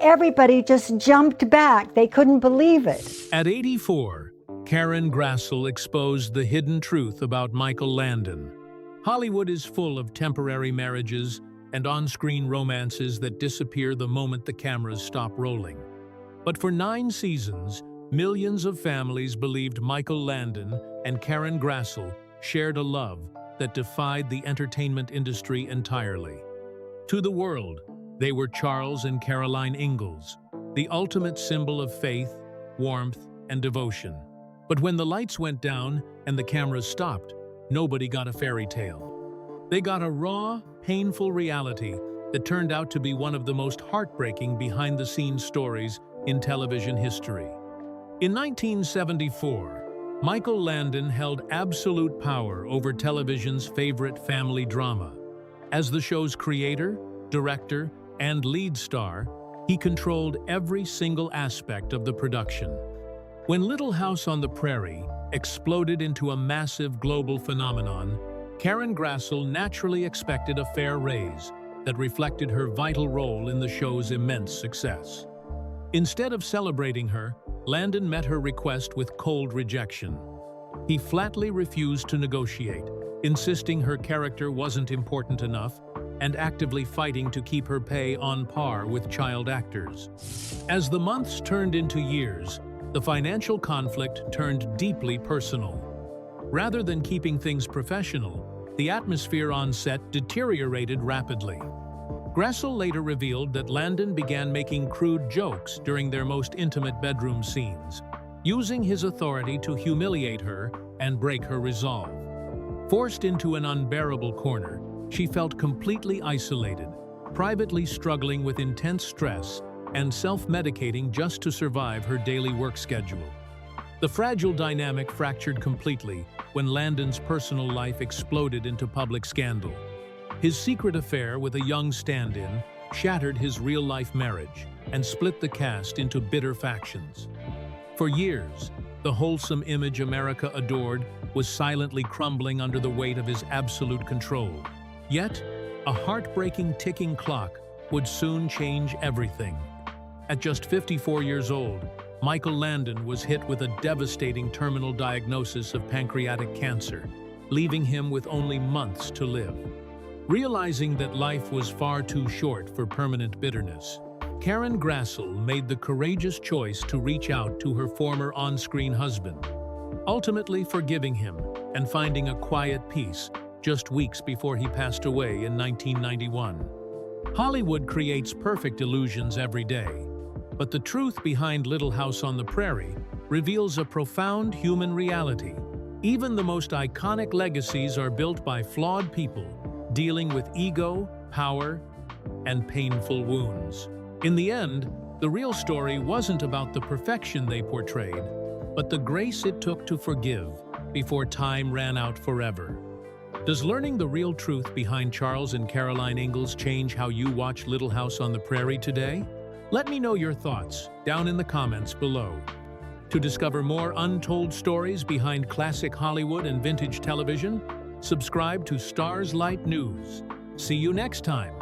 Everybody just jumped back. They couldn't believe it. At 84, Karen Grassle exposed the hidden truth about Michael Landon. Hollywood is full of temporary marriages and on-screen romances that disappear the moment the cameras stop rolling. But for 9 seasons, millions of families believed Michael Landon and Karen Grassle shared a love that defied the entertainment industry entirely. To the world, they were Charles and Caroline Ingalls, the ultimate symbol of faith, warmth, and devotion. But when the lights went down and the cameras stopped, nobody got a fairy tale. They got a raw, painful reality that turned out to be one of the most heartbreaking behind-the-scenes stories in television history. In 1974, Michael Landon held absolute power over television's favorite family drama. As the show's creator, director, and lead star, he controlled every single aspect of the production. When Little House on the Prairie exploded into a massive global phenomenon, Karen Grassle naturally expected a fair raise that reflected her vital role in the show's immense success. Instead of celebrating her, Landon met her request with cold rejection. He flatly refused to negotiate, insisting her character wasn't important enough and actively fighting to keep her pay on par with child actors. As the months turned into years, the financial conflict turned deeply personal. Rather than keeping things professional, the atmosphere on set deteriorated rapidly. Grassle later revealed that Landon began making crude jokes during their most intimate bedroom scenes, using his authority to humiliate her and break her resolve. Forced into an unbearable corner, she felt completely isolated, privately struggling with intense stress and self-medicating just to survive her daily work schedule. The fragile dynamic fractured completely when Landon's personal life exploded into public scandal. His secret affair with a young stand-in shattered his real-life marriage and split the cast into bitter factions. For years, the wholesome image America adored was silently crumbling under the weight of his absolute control. Yet, a heartbreaking ticking clock would soon change everything. At just 54 years old, Michael Landon was hit with a devastating terminal diagnosis of pancreatic cancer, leaving him with only months to live. Realizing that life was far too short for permanent bitterness, Karen Grassle made the courageous choice to reach out to her former on-screen husband, ultimately forgiving him and finding a quiet peace just weeks before he passed away in 1991. Hollywood creates perfect illusions every day, but the truth behind Little House on the Prairie reveals a profound human reality. Even the most iconic legacies are built by flawed people, dealing with ego, power, and painful wounds. In the end, the real story wasn't about the perfection they portrayed, but the grace it took to forgive before time ran out forever. Does learning the real truth behind Charles and Caroline Ingalls change how you watch Little House on the Prairie today? Let me know your thoughts down in the comments below. To discover more untold stories behind classic Hollywood and vintage television, subscribe to StarsLight News. See you next time.